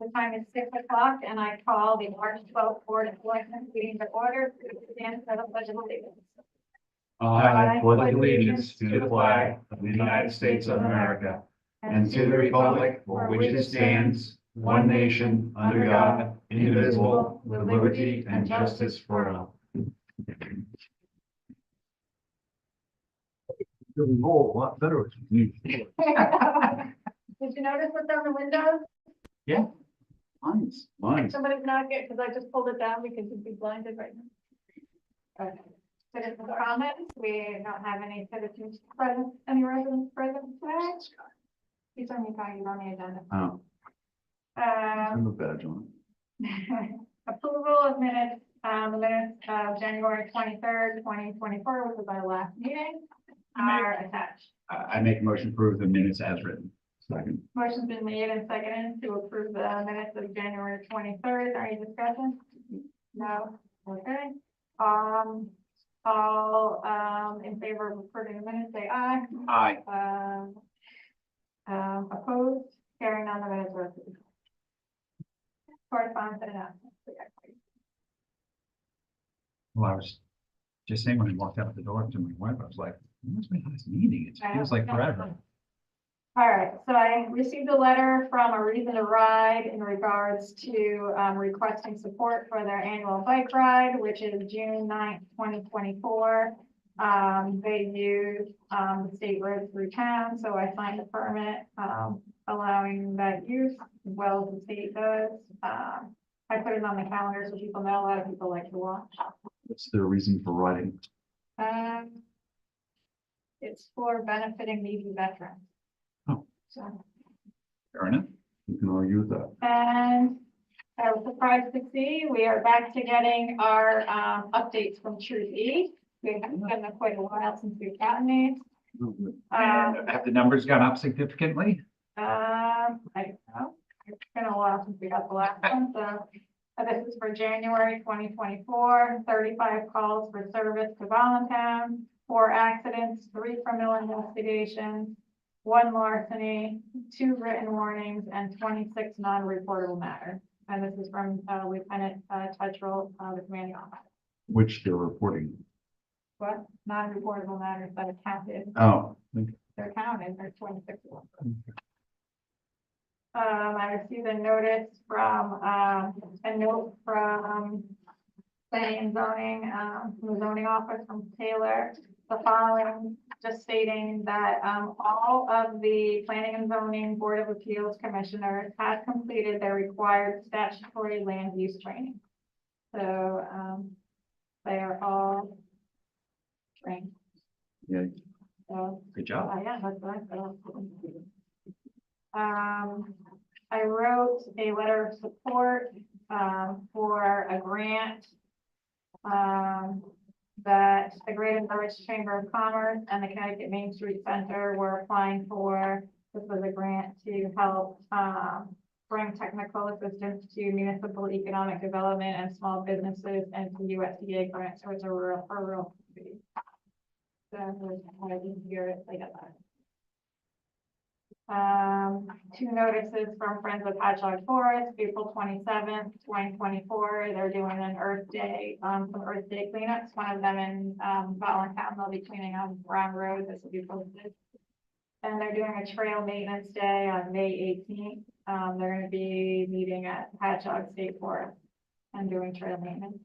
The time is 6 o'clock and I call the March 12th Board of Selectmen meeting to order. Please stand for the pledge of allegiance. I pledge allegiance to the flag of the United States of America and to the republic for which it stands, one nation, under God, indivisible, with liberty and justice for all. Really roll a lot better with you. Did you notice what's on the windows? Yeah. Mine's. Somebody's not good because I just pulled it down because you'd be blinded right now. Okay. Citizens comments, we don't have any citizens present, any residents present today. These are me talking on the agenda. Oh, I'm a badge on. Approval of minutes, the minutes of January 23rd, 2024, which was our last meeting, are attached. I make a motion to approve the minutes as written. Second. Motion's been made and seconded to approve the minutes of January 23rd. Any discussion? No? Okay. All in favor of approving the minutes, say aye. Aye. Opposed? Carrying on the minutes are approved. Correspondence and announcements. Well, I was just saying when I walked out the door to my wife, I was like, "It must be a nice meeting. It feels like forever." All right, so I received a letter from A Reason to Ride in regards to requesting support for their annual bike ride, which is June 9th, 2024. They use the state roads through town, so I signed a permit allowing that use as well as the state does. I put it on the calendar so people know. A lot of people like to watch. What's their reason for riding? It's for benefiting needy veterans. Oh. So. Fair enough. You can argue with that. And I was surprised to see we are back to getting our updates from Truth E. We haven't done them quite a while since we've gotten these. And have the numbers gone up significantly? I don't know. It's been a while since we got the last one, so this is for January 2024, 35 calls for service to Voluntown, 4 accidents, 3 criminal investigations, 1 larceny, 2 written warnings, and 26 non-reportable matters. And this is from Lieutenant Tetchell, the commanding officer. Which they're reporting. What? Non-reportable matters that are counted. Oh. They're counted, there's 26 of them. I received a notice from, a note from planning and zoning, from the zoning office from Taylor. The following, just stating that, all of the planning and zoning board of appeals commissioners have completed their required statutory land use training. So, they are all trained. Yeah. So, Good job. yeah, that's what I thought. I wrote a letter of support for a grant that the Greater Norwich Chamber of Commerce and the Connecticut Main Street Center were applying for. This was a grant to help bring technical assistance to municipal economic development and small businesses and to USDA grants. So it's a rural community. So I didn't hear it. I got that. 2 notices from Friends of Patchogue Forest, April 27th, 2024. They're doing an Earth Day, some Earth Day cleanups. One of them in Voluntown. They'll be cleaning on Brown Road. This will be posted. And they're doing a trail maintenance day on May 18th. They're going to be meeting at Patchogue State Forest and doing trail maintenance.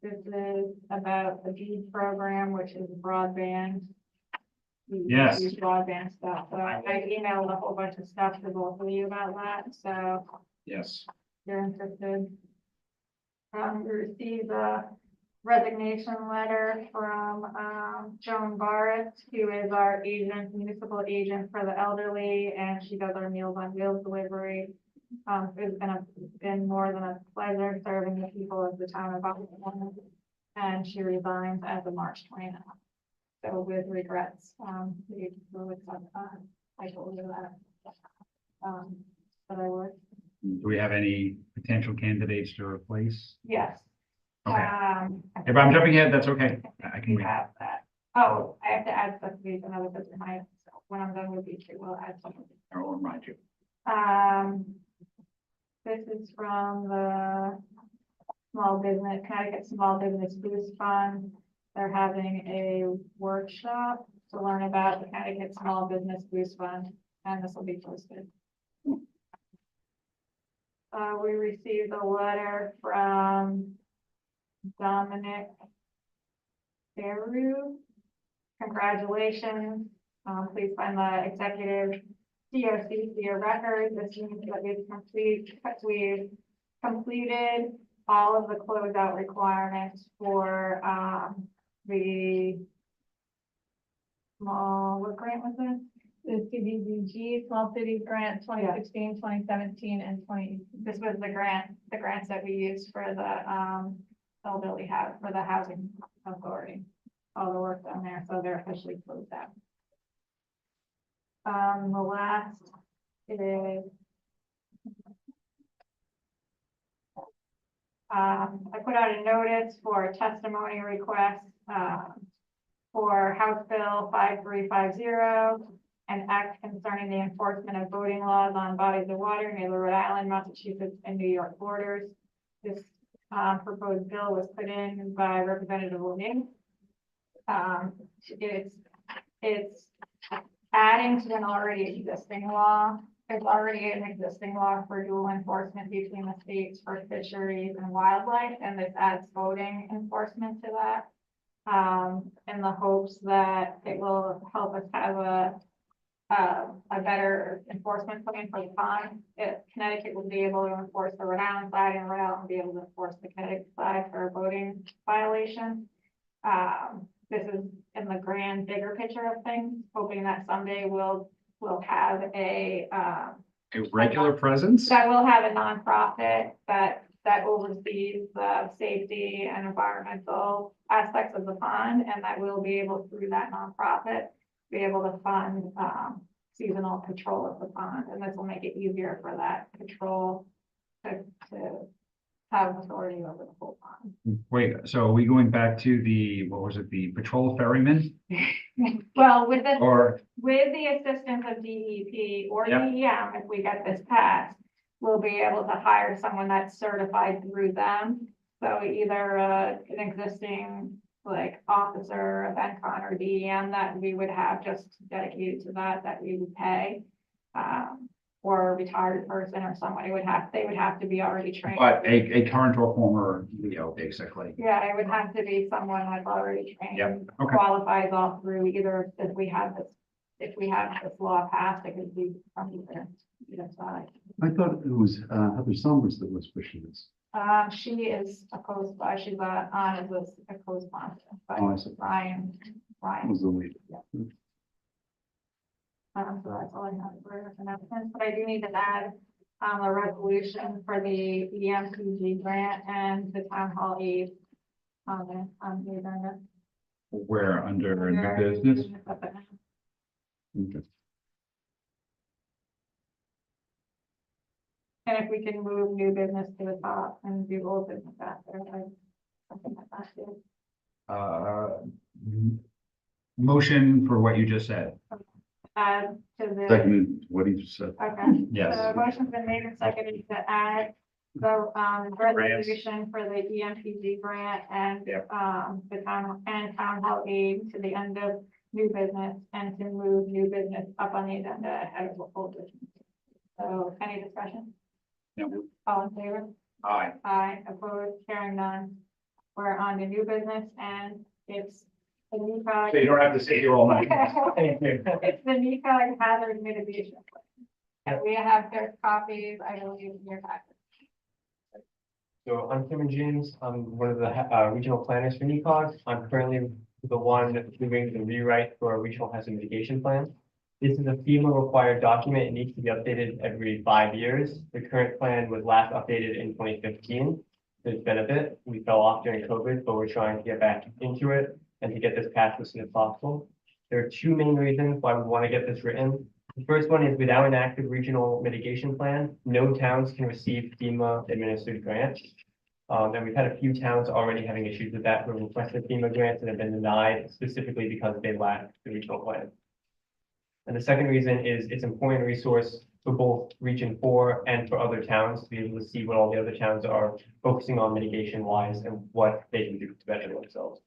This is about the BEAD program, which is broadband. Yes. Broadband stuff. So I emailed a whole bunch of stuff to both of you about that. So Yes. if you're interested. We received a resignation letter from Joan Barrett, who is our agent, municipal agent for the elderly, and she does our Meals on Wheels delivery. It's been more than a pleasure serving the people of the town of Buffalo, and she resigns as of March 29th. So with regrets, we will accept that. I told you that. But I would. Do we have any potential candidates to replace? Yes. Okay. If I'm jumping ahead, that's okay. I can We wait. have that. Oh, I have to add stuff to these another business. So when I'm done with these, we'll add something. I will remind you. This is from the Connecticut Small Business Boost Fund. They're having a workshop to learn about the Connecticut Small Business Boost Fund, and this will be posted. We received a letter from Dominic Beru. Congratulations. Please find the executive DOC for your record. This means that we've completed all of the closeout requirements for the small, what grant was this? The CDBG, Small Cities Grant 2016, 2017, and 20. This was the grants that we used for the elderly for the housing authority. All the work done there, so they're officially closed out. The last is I put out a notice for a testimony request for House Bill 5350, an act concerning the enforcement of voting laws on bodies of water near the Rhode Island, Massachusetts, and New York borders. This proposed bill was put in by Representative Levine. It's adding to an already existing law. There's already an existing law for dual enforcement between the states for fisheries and wildlife, and this adds voting enforcement to that. In the hopes that it will help us have a better enforcement plan for the pond. Connecticut will be able to enforce the Rhode Island side, and Rhode Island will be able to enforce the Connecticut side for a voting violation. This is in the grand bigger picture of things, hoping that someday we'll have a regular presence? that will have a nonprofit that oversees the safety and environmental aspects of the pond, and that will be able, through that nonprofit, be able to fund seasonal patrol of the pond, and this will make it easier for that patrol to have authority over the whole pond. Wait, so are we going back to the, what was it, the patrol ferryman? Well, with Or, the assistance of DEP or Yep. DEM, if we get this passed, we'll be able to hire someone that's certified through them. So either an existing like officer of ENCON or DEM that we would have just dedicated to that we would pay. Or a retired person or somebody they would have to be already trained. but a current or former Leo, basically. Yeah, it would have to be someone that's already trained. Yep, okay. Qualifies all through either if we have this law passed, it could be from either side. I thought it was Heather Summers that was pushing this. She is a co-sponsor, she's on as a co-sponsor, but Oh, I see. Ryan. Was the lead. So that's all I have for announcements, but I do need to add a resolution for the EMPG grant and the town hall aid on the agenda. Where under new business? Okay. And if we can move new business to the top and do old business after, something like that too. Motion for what you just said. Add to the. Seconded what he just said. Okay. Yes. So motion's been made and seconded to add the resolution for the EMPG grant and Yep. the town hall aid to the end of new business and to move new business up on the agenda ahead of old business. So any discussion? No. All in favor? Aye. Aye, opposed, hearing none. We're on to new business and it's the NECOG. So you don't have to sit here all night. It's the NECOG hazard mitigation plan. And we have their copies, I believe, in your packet. So I'm Kim and James. I'm one of the regional planners for NECOG. I'm currently the one doing the rewrite for a regional hazard mitigation plan. This is a FEMA required document. It needs to be updated every 5 years. The current plan was last updated in 2015. It's been a bit. We fell off during COVID, but we're trying to get back into it and to get this passed as soon as possible. There are two main reasons why we want to get this written. The first one is without an active regional mitigation plan, no towns can receive FEMA administered grants. And we've had a few towns already having issues with that, who requested FEMA grants and have been denied specifically because they lack the regional plan. And the second reason is it's an important resource for both Region 4 and for other towns to be able to see what all the other towns are focusing on mitigation wise and what they can do to better themselves.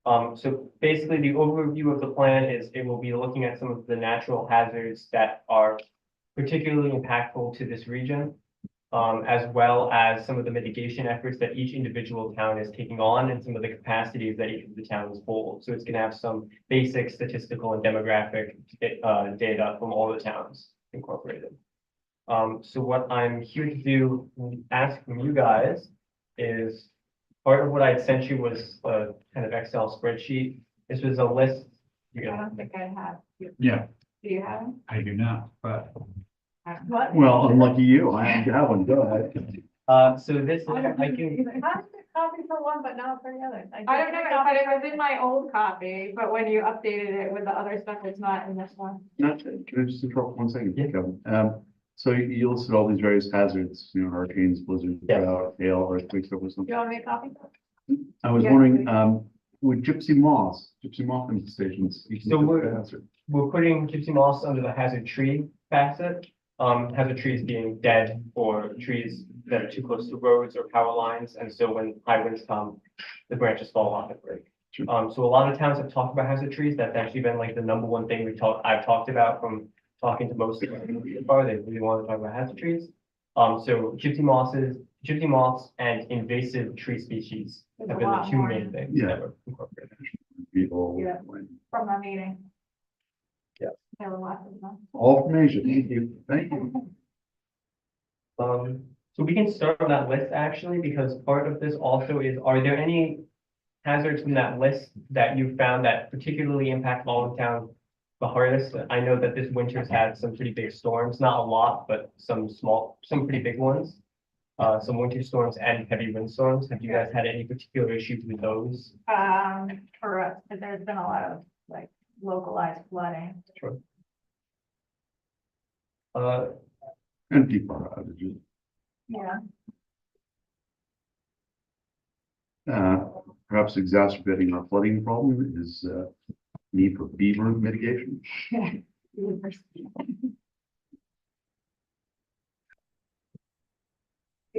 So basically the overview of the plan is it will be looking at some of the natural hazards that are particularly impactful to this region, as well as some of the mitigation efforts that each individual town is taking on and some of the capacities that each of the towns hold. So it's going to have some basic statistical and demographic data from all the towns incorporated. So what I'm here to do, ask from you guys is part of what I sent you was a kind of Excel spreadsheet. This was a list. I don't think I have. Do Yeah, you have? them? I do not, but What? Well, unlucky you, I have one, go ahead. So this is, I can, I have a copy for one, but not for the other. I don't know, but it was in my old copy, but when you updated it with the other stuff, it's not in this one. Not, can I just interrupt 1 second, Yeah. Kevin? So you listed all these various hazards, you know, hurricanes, blizzards, Yeah. drought, hail, earthquakes, there was Do something. you want me a copy? I was Yes, wondering, please. would gypsy moths infestations? So we're putting gypsy moths under the hazard tree facet. Hazard trees being dead or trees that are too close to roads or power lines. And so when high winds come, the branches fall off and break. Sure. So a lot of towns have talked about hazard trees. That's actually been like the #1 thing I've talked about from talking to most of them so far. They really want to talk about hazard trees. So gypsy moths and invasive tree species There's have a been the lot 2 more main things Yeah. that were incorporated. People, Yeah. From the meeting. Yeah. There were lots of them. all from Asia, thank you. So we can start on that list actually, because part of this also is, are there any hazards from that list that you found that particularly impact Longtown the hardest? I know that this winter's had some pretty big storms, not a lot, but some pretty big ones. Some winter storms and heavy windstorms. Have you guys had any particular issues with those? For us, but there's been a lot of like localized flooding. Sure. And people outages. Yeah. Perhaps exacerbating our flooding problem is, need for beaver mitigation. You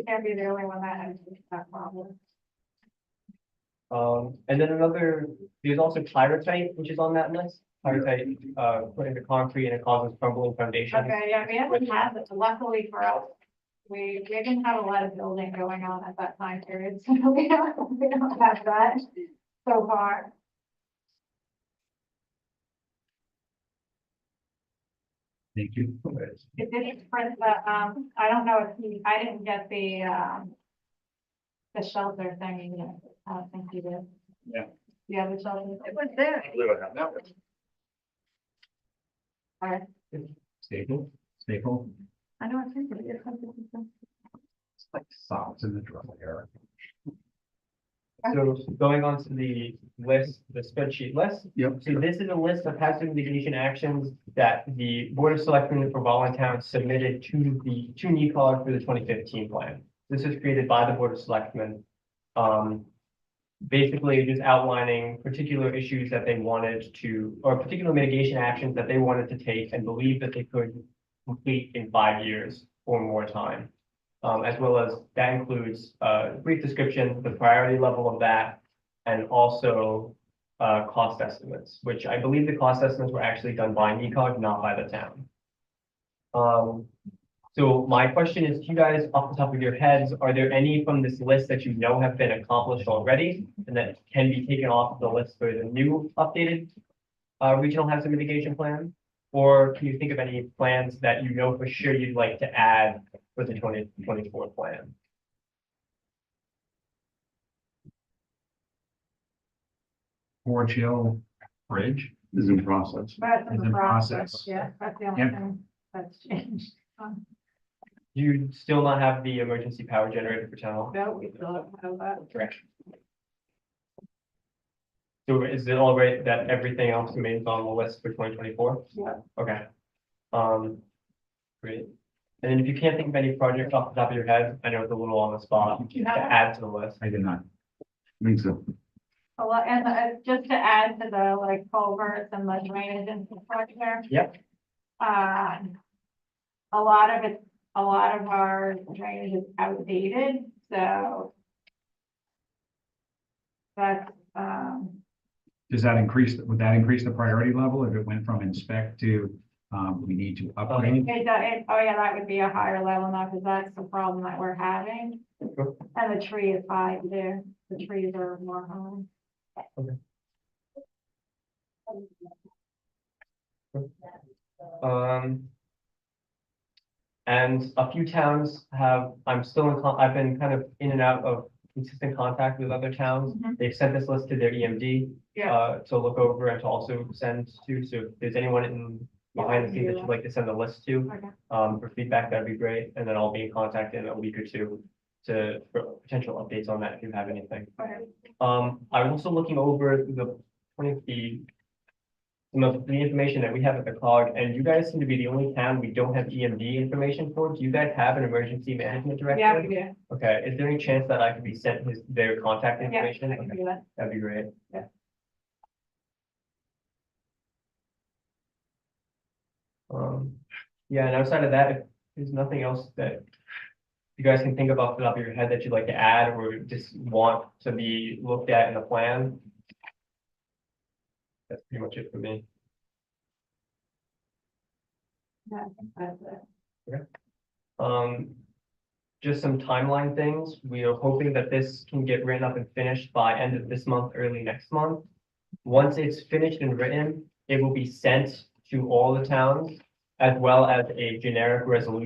can't be the only one that has that problem. And then there's also pyrite, which is on that list. Pyrite, put into concrete and it causes crumbling foundations. Okay, yeah, we haven't had this, luckily for us. We didn't have a lot of building going on at that time period, so we don't have that so far. thank you. It didn't print the, I don't know if I didn't get the shelter thing yet. I don't think you did. Yeah. Yeah, the shelter. It was there. All right. Staple. I know, I think it is something. It's like socks in the dryer. So going on to the list, the spreadsheet list. Yep. So this is a list of hazard mitigation actions that the Board of Selectmen for Voluntown submitted to NECOG for the 2015 plan. This was created by the Board of Selectmen. Basically just outlining particular issues that they wanted to, or particular mitigation actions that they wanted to take and believe that they could complete in 5 years or more time. As well as that includes a brief description, the priority level of that, and also cost estimates, which I believe the cost estimates were actually done by NECOG, not by the town. So my question is to you guys, off the top of your heads, are there any from this list that you know have been accomplished already and that can be taken off the list for the new updated regional hazard mitigation plan? Or can you think of any plans that you know for sure you'd like to add for the 2024 plan? Forge Hill Bridge. Is in process. That's in Is the in process, process. yeah, that's the only Yep. thing that's changed. Do you still not have the emergency power generator for town hall? No, we still don't have that. Correct. So is it all right that everything else remains on the list for 2024? Yeah. Okay. Great. And then if you can't think of any projects off the top of your head, I know it's a little on the spot, to add to the list. I did not. I think so. A lot, and just to add to the like culverts and the drainage infrastructure. Yep. a lot of our drainage is outdated, so. That's, Does that increase, would that increase the priority level if it went from inspect to, we need to upgrade? oh yeah, that would be a higher level now, because that's the problem that we're having. Sure. And the tree is high there, the trees are more high. And a few towns have, I've been kind of in and out of consistent contact with other towns. Mhm. They've sent this list to their EMD, Yeah. to look over and to also send to, so if there's anyone behind the scenes that you'd like to send the list to, Okay. for feedback, that'd be great, and then I'll be in contact in a week or two for potential updates on that if you have anything. Okay. I was also looking over some of the information that we have at the COG, and you guys seem to be the only town we don't have EMD information for. Do you guys have an emergency management director? Yeah, we do. Okay, is there any chance that I could be sent their contact Yeah, information? I can Okay, do that. that'd be great. Yeah. Yeah, and outside of that, if there's nothing else that you guys can think about off the top of your head that you'd like to add or just want to be looked at in the plan. That's pretty much it for me. Yeah, I think that's it. Just some timeline things. We are hoping that this can get written up and finished by end of this month, early next month. Once it's finished and written, it will be sent to all the towns as well as a generic resolution